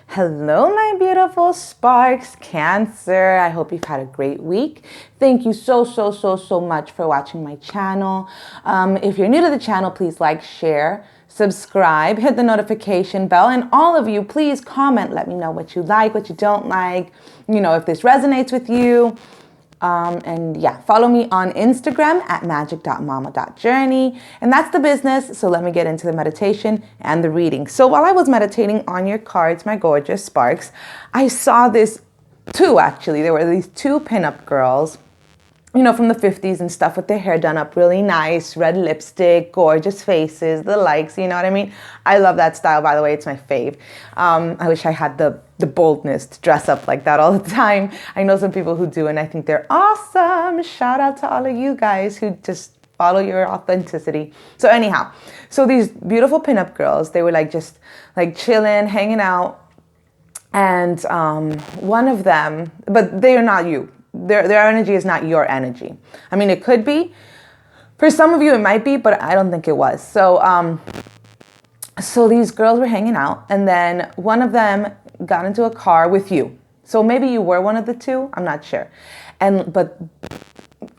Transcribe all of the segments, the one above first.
Hello, my beautiful sparks, Cancer. I hope you've had a great week. Thank you so much for watching my channel. If you're new to the channel, please like, share, subscribe, hit the notification bell, and all of you, please comment. Let me know what you like, what you don't like, if this resonates with you. And yeah, follow me on Instagram at magic.mama.journey. And that's the business. So let me get into the meditation and the reading. So while I was meditating on your cards, my gorgeous sparks, I saw there were these two pinup girls, from the 50s and stuff, with their hair done up really nice, red lipstick, gorgeous faces, the likes, you know what I mean? I love that style, by the way. It's my fave. I wish I had the boldness to dress up like that all the time. I know some people who do, and I think they're awesome. Shout out to all of you guys who just follow your authenticity. So anyhow, these beautiful pinup girls, they were just chilling, hanging out. And one of them, but they are not you. Their energy is not your energy. I mean, it could be. For some of you, it might be, but I don't think it was. So these girls were hanging out, and then one of them got into a car with you. So maybe you were one of the two. I'm not sure. But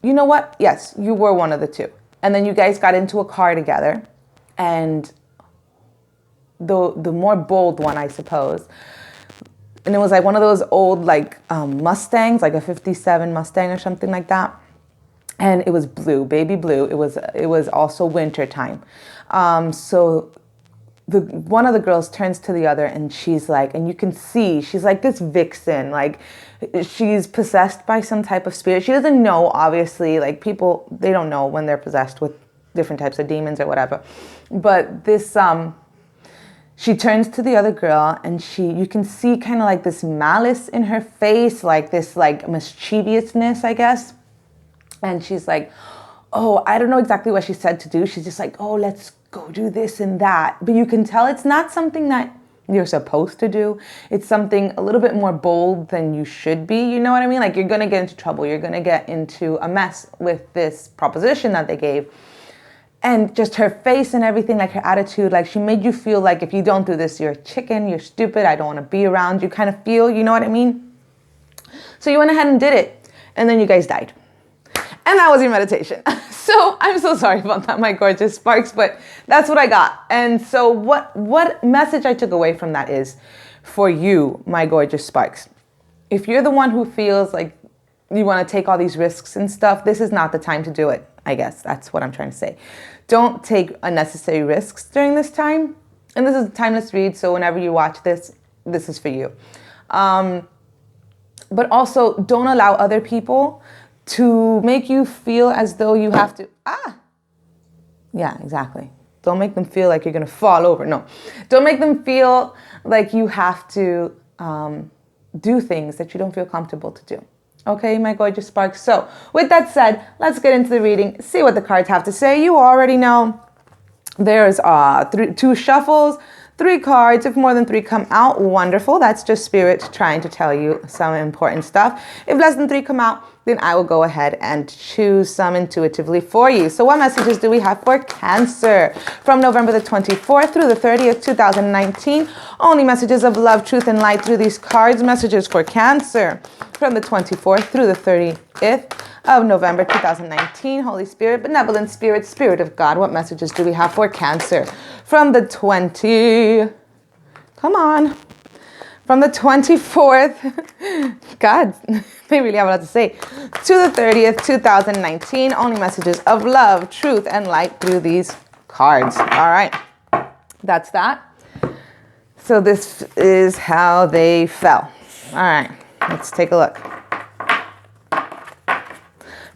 you know what? Yes, you were one of the two. And then you guys got into a car together, and the more bold one, I suppose. And it was one of those old Mustangs, like a 57 Mustang or something like that. And it was blue, baby blue. It was also winter time. So one of the girls turns to the other, and she's and you can see she's this vixen, she's possessed by some type of spirit. She doesn't know, obviously, people, they don't know when they're possessed with different types of demons or whatever. But this, she turns to the other girl, and you can see kind of this malice in her face, this mischievousness, I guess. And she's oh, I don't know exactly what she said to do. She's just oh, let's go do this and that. But you can tell it's not something that you're supposed to do. It's something a little bit more bold than you should be. You know what I mean? You're going to get into trouble. You're going to get into a mess with this proposition that they gave. And just her face and everything, her attitude, she made you feel if you don't do this, you're a chicken, you're stupid, I don't want to be around you kind of feel, you know what I mean? So you went ahead and did it, and then you guys died. And that was your meditation. So I'm so sorry about that, my gorgeous sparks, but that's what I got. And so what message I took away from that is, for you, my gorgeous sparks, if you're the one who feels you want to take all these risks and stuff, this is not the time to do it. I guess that's what I'm trying to say. Don't take unnecessary risks during this time. And this is a timeless read, so whenever you watch this, this is for you. But also, don't allow other people to make you feel as though you have to... Yeah, exactly. Don't make them feel like you're going to fall over. No. Don't make them feel like you have to do things that you don't feel comfortable to do. Okay, my gorgeous sparks. So with that said, let's get into the reading, see what the cards have to say. You already know there's two shuffles, 3 cards. If more than 3 come out, wonderful. That's just spirit trying to tell you some important stuff. If less than 3 come out, then I will go ahead and choose some intuitively for you. So what messages do we have for Cancer from November the 24th through the 30th, 2019? Only messages of love, truth, and light through these cards. Messages for Cancer from the 24th through the 30th of November 2019. Holy Spirit, benevolent spirit, spirit of God, what messages do we have for Cancer from the from the 24th, God, they really have a lot to say, to the 30th, 2019. Only messages of love, truth, and light through these cards. All right, that's that. So this is how they fell. All right, let's take a look.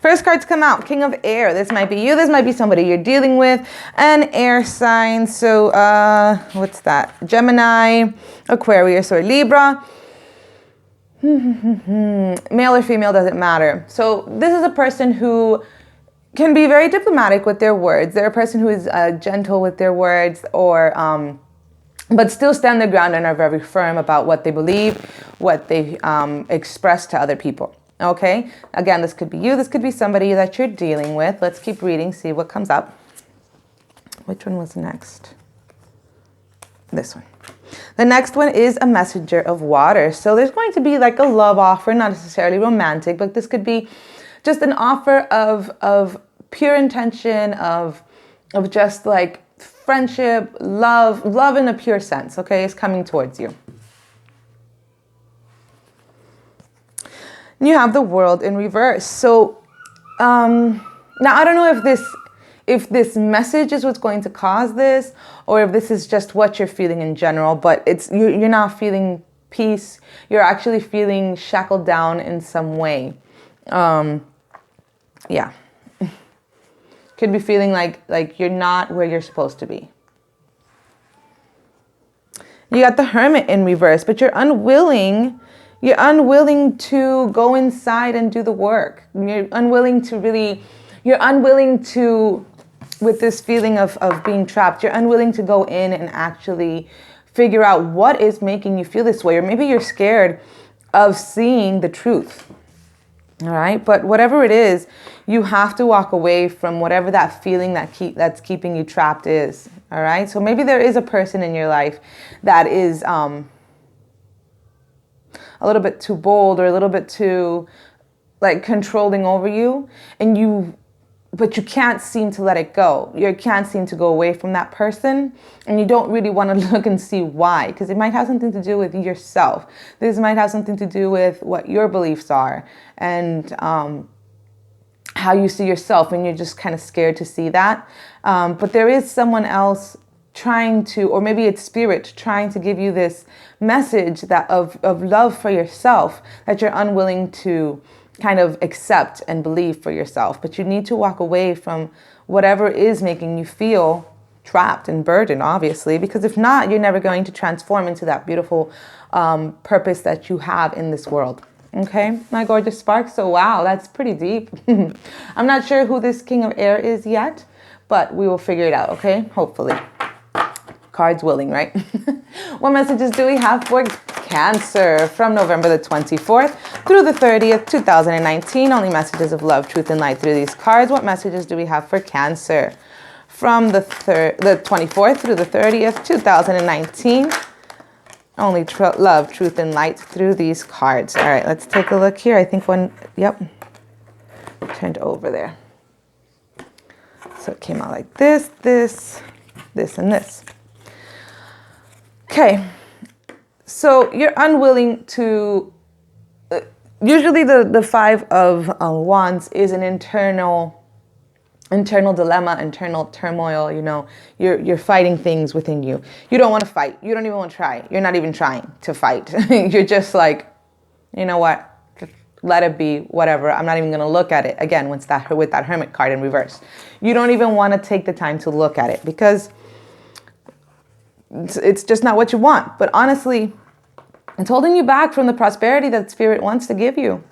First cards come out, King of Air. This might be you. This might be somebody you're dealing with. An air sign. So what's that? Gemini, Aquarius, or Libra. Male or female, doesn't matter. So this is a person who can be very diplomatic with their words. They're a person who is gentle with their words, or but still stand their ground and are very firm about what they believe, what they express to other people. Okay, again, this could be you, this could be somebody that you're dealing with. Let's keep reading, see what comes up. Which one was next? This one. The next one is a messenger of water. So there's going to be like a love offer, not necessarily romantic, but this could be just an offer of pure intention, of just like friendship, love in a pure sense, okay, is coming towards you. You have the World in reverse. So now I don't know if this message is what's going to cause this, or if this is just what you're feeling in general, but you're not feeling peace. You're actually feeling shackled down in some way. Yeah. Could be feeling like you're not where you're supposed to be. You got the Hermit in reverse, but you're unwilling to go inside and do the work. You're unwilling to, with this feeling of being trapped, you're unwilling to go in and actually figure out what is making you feel this way. Or maybe you're scared of seeing the truth. All right. But whatever it is, you have to walk away from whatever that feeling that's keeping you trapped is. All right. So maybe there is a person in your life that is a little bit too bold or a little bit too like controlling over you, but you can't seem to let it go. You can't seem to go away from that person, and you don't really want to look and see why, because it might have something to do with yourself. This might have something to do with what your beliefs are and how you see yourself, and you're just kind of scared to see that. But there is someone else trying to, or maybe it's spirit trying to give you this message that of love for yourself that you're unwilling to kind of accept and believe for yourself. But you need to walk away from whatever is making you feel trapped and burdened, obviously, because if not, you're never going to transform into that beautiful purpose that you have in this world. Okay, my gorgeous sparks. So wow, that's pretty deep. I'm not sure who this King of Air is yet, but we will figure it out, okay? Hopefully. Cards willing, right? What messages do we have for Cancer from November the 24th through the 30th, 2019? Only messages of love, truth, and light through these cards. What messages do we have for Cancer from the 24th through the 30th, 2019? Only love, truth, and light through these cards. All right, let's take a look here. I think yep, turned over there. So it came out like this, and this. Okay, so you're unwilling to, usually the Five of Wands is an internal dilemma, internal turmoil. You know, you're fighting things within you. You don't want to fight. You don't even want to try. You're not even trying to fight. You're just like, you know what? Just let it be, whatever. I'm not even going to look at it. Again, with that Hermit card in reverse. You don't even want to take the time to look at it because it's just not what you want. But honestly, it's holding you back from the prosperity that Spirit wants to give you.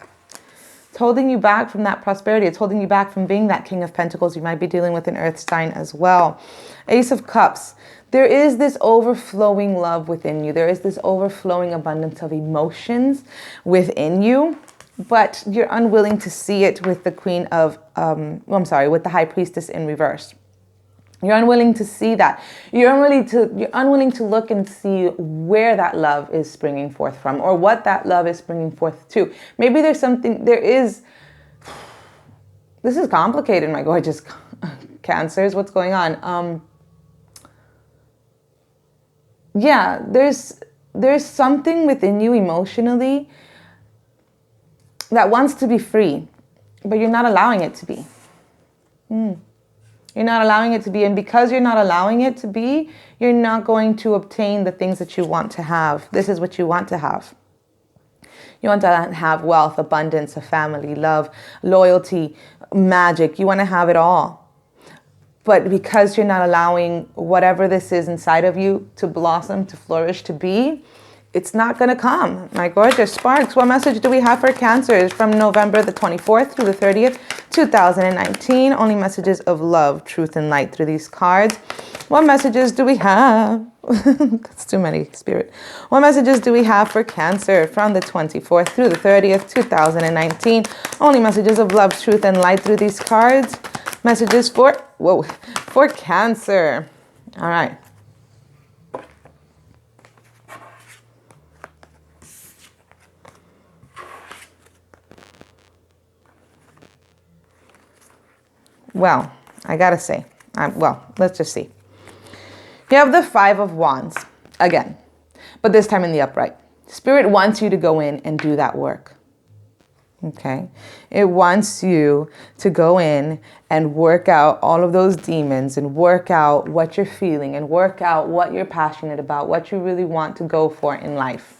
It's holding you back from that prosperity. It's holding you back from being that King of Pentacles. You might be dealing with an Earth sign as well. Ace of Cups. There is this overflowing love within you. There is this overflowing abundance of emotions within you, but you're unwilling to see it with the with the High Priestess in reverse. You're unwilling to see that. You're unwilling to look and see where that love is springing forth from, or what that love is springing forth to. Maybe this is complicated, my gorgeous Cancers. What's going on? Yeah, there's something within you emotionally that wants to be free, but you're not allowing it to be. You're not allowing it to be. And because you're not allowing it to be, you're not going to obtain the things that you want to have. This is what you want to have. You want to have wealth, abundance, a family, love, loyalty, magic. You want to have it all. But because you're not allowing whatever this is inside of you to blossom, to flourish, to be, it's not going to come. My gorgeous sparks, what message do we have for Cancers from November the 24th through the 30th, 2019? Only messages of love, truth, and light through these cards. What messages do we have? That's too many, Spirit. What messages do we have for Cancer from the 24th through the 30th, 2019? Only messages of love, truth, and light through these cards. Messages for Cancer. All right. Well, I gotta say, well, let's just see. You have the Five of Wands again, but this time in the upright. Spirit wants you to go in and do that work. Okay. It wants you to go in and work out all of those demons and work out what you're feeling and work out what you're passionate about, what you really want to go for in life.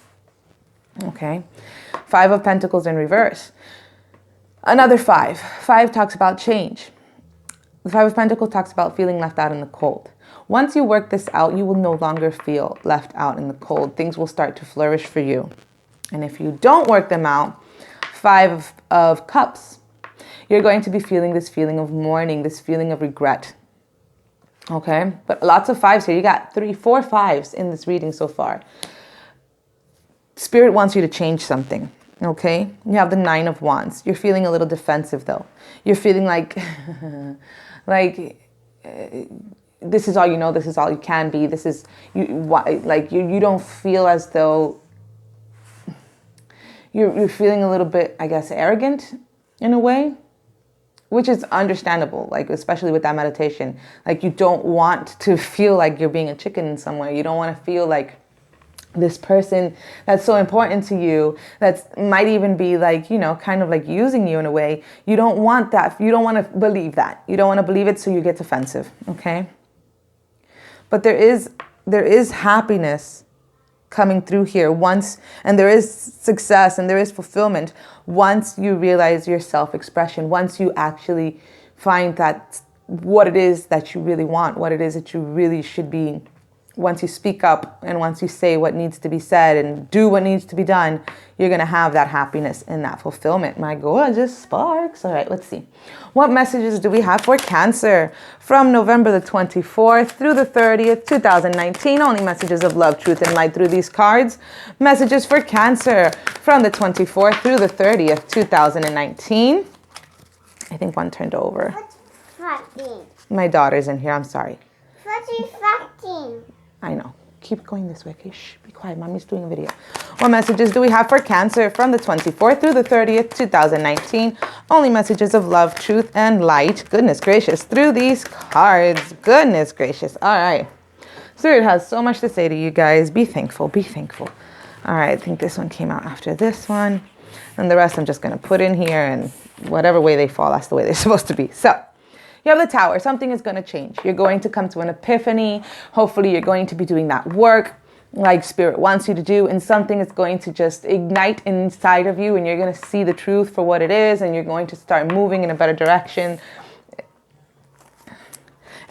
Okay. Five of Pentacles in reverse. Another five. Five talks about change. The Five of Pentacles talks about feeling left out in the cold. Once you work this out, you will no longer feel left out in the cold. Things will start to flourish for you. And if you don't work them out, Five of Cups, you're going to be feeling this feeling of mourning, this feeling of regret. Okay? But lots of fives here. You got 3, 4 fives in this reading so far. Spirit wants you to change something. Okay? You have the Nine of Wands. You're feeling a little defensive though. You're feeling like, this is all you know, this is all you can be. This is, you don't feel as though you're feeling a little bit, I guess, arrogant in a way, which is understandable, like, especially with that meditation. Like, you don't want to feel like you're being a chicken in some way. You don't want to feel like this person that's so important to you, that might even be like, you know, kind of like using you in a way. You don't want that. You don't want to believe that. You don't want to believe it, so you get defensive, okay? But there is happiness coming through here once, and there is success and there is fulfillment once you realize your self-expression, once you actually find that what it is that you really want, what it is that you really should be. Once you speak up and once you say what needs to be said and do what needs to be done, you're going to have that happiness and that fulfillment. My gorgeous sparks. All right, let's see. What messages do we have for Cancer from November the 24th through the 30th, 2019? Only messages of love, truth, and light through these cards. Messages for Cancer from the 24th through the 30th, 2019. I think one turned over. What's fucking? My daughter's in here. I'm sorry. What's fucking? I know. Keep going this way, okay? Shh, be quiet. Mommy's doing a video. What messages do we have for Cancer from the 24th through the 30th, 2019? Only messages of love, truth, and light. Goodness gracious. Through these cards. Goodness gracious. All right. Spirit has so much to say to you guys. Be thankful. Be thankful. All right. I think this one came out after this one. And the rest I'm just going to put in here. And whatever way they fall, that's the way they're supposed to be. So, you have the Tower. Something is going to change. You're going to come to an epiphany. Hopefully, you're going to be doing that work like Spirit wants you to do. And something is going to just ignite inside of you. And you're going to see the truth for what it is. And you're going to start moving in a better direction.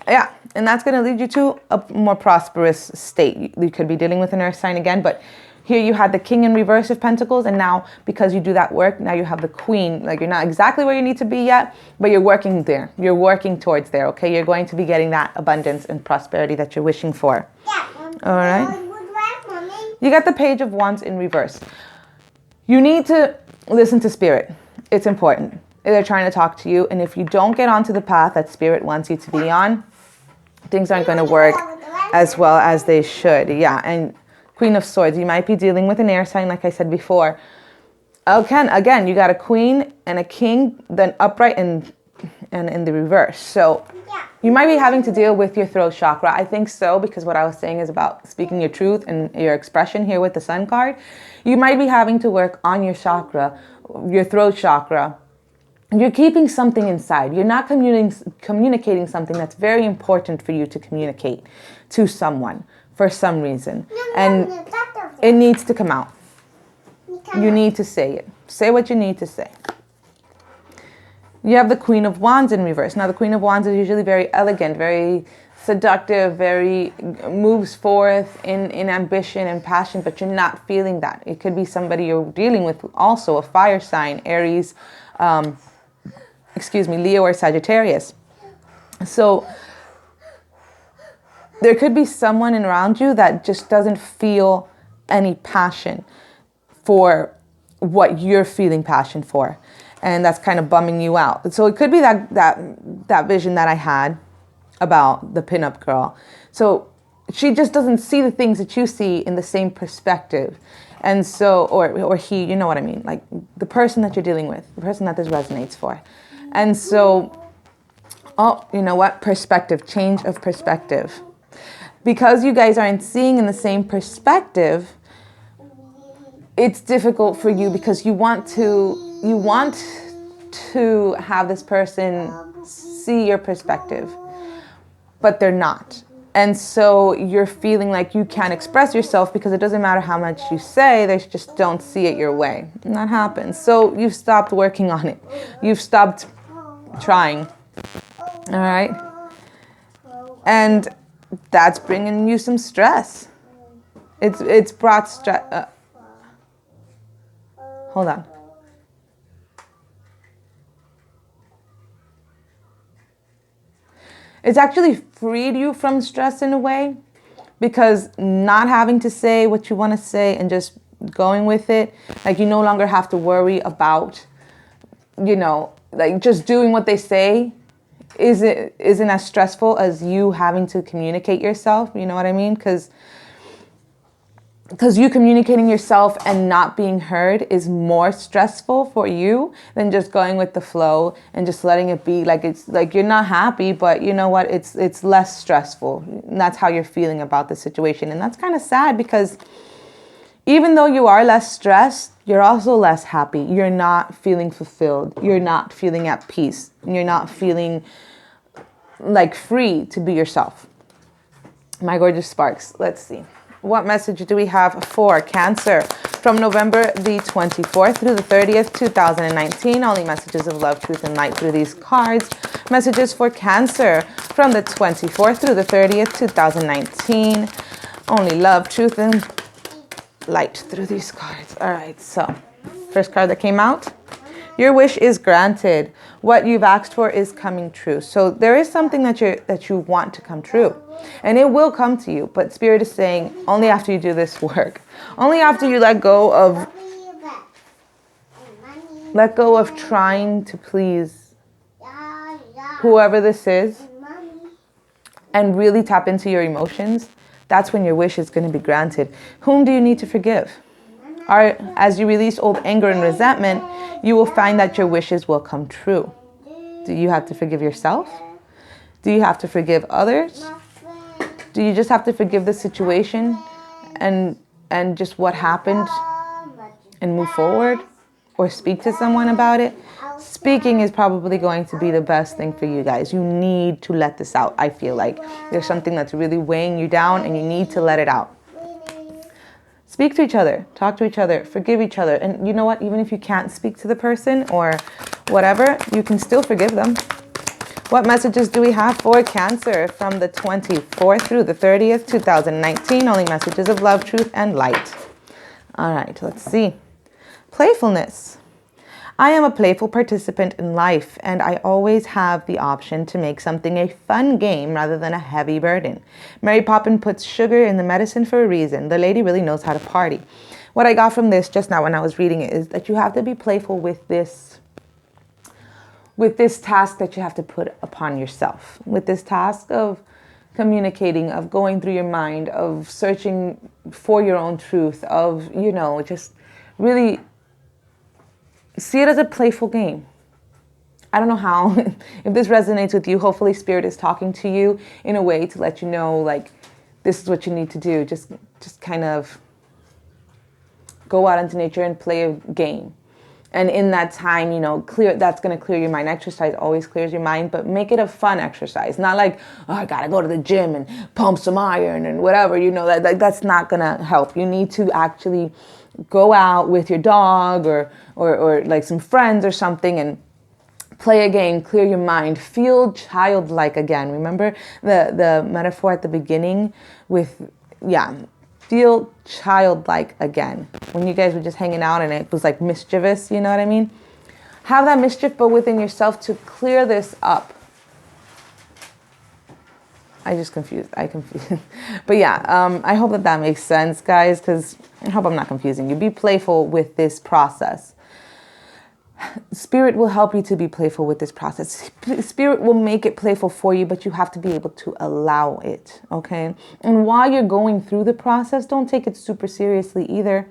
Yeah. And that's going to lead you to a more prosperous state. You could be dealing with an earth sign again. But here you had the King in reverse of Pentacles, and now because you do that work, now you have the Queen. Like, you're not exactly where you need to be yet, but you're working there. You're working towards there, okay? You're going to be getting that abundance and prosperity that you're wishing for. Yeah. All right? You got the Page of Wands in reverse. You need to listen to Spirit. It's important. They're trying to talk to you, and if you don't get onto the path that Spirit wants you to be on, things aren't going to work as well as they should. Yeah, and Queen of Swords, you might be dealing with an air sign, like I said before. Again, you got a Queen and a King, then upright and in the reverse. So you might be having to deal with your throat chakra. I think so, because what I was saying is about speaking your truth and your expression here with the Sun card. You might be having to work on your chakra, your throat chakra. You're keeping something inside. You're not communicating something that's very important for you to communicate to someone for some reason. And it needs to come out. You need to say it. Say what you need to say. You have the Queen of Wands in reverse. Now, the Queen of Wands is usually very elegant, very seductive, very moves forth in ambition and passion, but you're not feeling that. It could be somebody you're dealing with, also a fire sign, Aries, Leo or Sagittarius. So there could be someone around you that just doesn't feel any passion for what you're feeling passion for. And that's kind of bumming you out. So it could be that vision that I had about the pinup girl. So she just doesn't see the things that you see in the same perspective. And so, or he, you know what I mean? Like the person that you're dealing with, the person that this resonates for. And so Oh, you know what? Perspective, change of perspective. Because you guys aren't seeing in the same perspective, it's difficult for you because you want to have this person see your perspective, but they're not. And so you're feeling like you can't express yourself because it doesn't matter how much you say, they just don't see it your way. And that happens. So you've stopped working on it. You've stopped trying. All right? And that's bringing you some stress. It's brought stress. Hold on. It's actually freed you from stress in a way, because not having to say what you want to say and just going with it, like you no longer have to worry about, like just doing what they say isn't as stressful as you having to communicate yourself. You know what I mean? Because you communicating yourself and not being heard is more stressful for you than just going with the flow and just letting it be. Like, it's like you're not happy, but you know what? It's less stressful. And that's how you're feeling about the situation. And that's kind of sad, because even though you are less stressed, you're also less happy. You're not feeling fulfilled. You're not feeling at peace. You're not feeling like free to be yourself. My gorgeous sparks. Let's see. What message do we have for Cancer from November the 24th through the 30th, 2019? Only messages of love, truth, and light through these cards. Messages for Cancer from the 24th through the 30th, 2019. Only love, truth, and light through these cards. All right, so first card that came out. Your wish is granted. What you've asked for is coming true. So there is something that you want to come true. And it will come to you. But Spirit is saying only after you do this work. Only after you let go of trying to please whoever this is and really tap into your emotions. That's when your wish is going to be granted. Whom do you need to forgive? As you release old anger and resentment, you will find that your wishes will come true. Do you have to forgive yourself? Do you have to forgive others? Do you just have to forgive the situation and just what happened and move forward? Or speak to someone about it? Speaking is probably going to be the best thing for you guys. You need to let this out. I feel like there's something that's really weighing you down and you need to let it out. Speak to each other, talk to each other, forgive each other. And you know what? Even if you can't speak to the person or whatever, you can still forgive them. What messages do we have for Cancer from the 24th through the 30th, 2019? Only messages of love, truth, and light. All right, let's see. Playfulness. I am a playful participant in life, and I always have the option to make something a fun game rather than a heavy burden. Mary Poppins puts sugar in the medicine for a reason. The lady really knows how to party. What I got from this just now when I was reading it is that you have to be playful with this task that you have to put upon yourself, with this task of communicating, of going through your mind, of searching for your own truth, of, just really see it as a playful game. I don't know how, if this resonates with you, hopefully Spirit is talking to you in a way to let you know, like, this is what you need to do. Just kind of go out into nature and play a game. And in that time, that's going to clear your mind. Exercise always clears your mind, but make it a fun exercise. Not like, oh, I got to go to the gym and pump some iron and whatever, that's not going to help. You need to actually go out with your dog or like some friends or something and play a game, clear your mind, feel childlike again. Remember the metaphor at the beginning with, feel childlike again. When you guys were just hanging out and it was like mischievous, you know what I mean? Have that mischief, but within yourself to clear this up. I confused. But yeah, I hope that makes sense, guys, because I hope I'm not confusing you. Be playful with this process. Spirit will help you to be playful with this process. Spirit will make it playful for you, but you have to be able to allow it, okay? And while you're going through the process, don't take it super seriously either.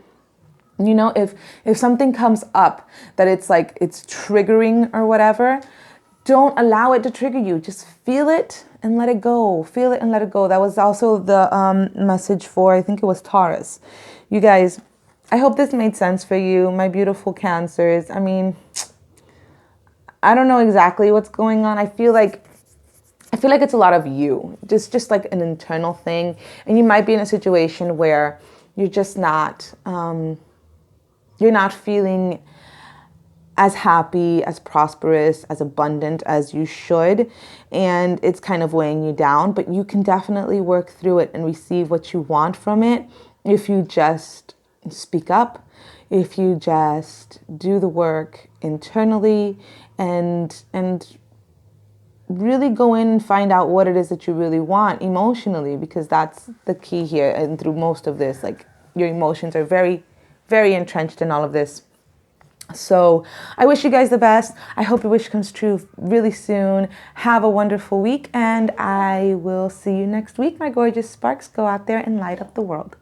If something comes up that it's like it's triggering or whatever, don't allow it to trigger you. Just feel it and let it go. Feel it and let it go. That was also the message for, I think it was Taurus. You guys, I hope this made sense for you, my beautiful Cancers. I mean, I don't know exactly what's going on. I feel like it's a lot of you, just like an internal thing. And you might be in a situation where you're just not, you're not feeling as happy, as prosperous, as abundant as you should. And it's kind of weighing you down, but you can definitely work through it and receive what you want from it if you just speak up, if you just do the work internally and really go in and find out what it is that you really want emotionally, because that's the key here. And through most of this, like, your emotions are very, very entrenched in all of this. So I wish you guys the best. I hope your wish comes true really soon. Have a wonderful week, and I will see you next week, my gorgeous sparks. Go out there and light up the world.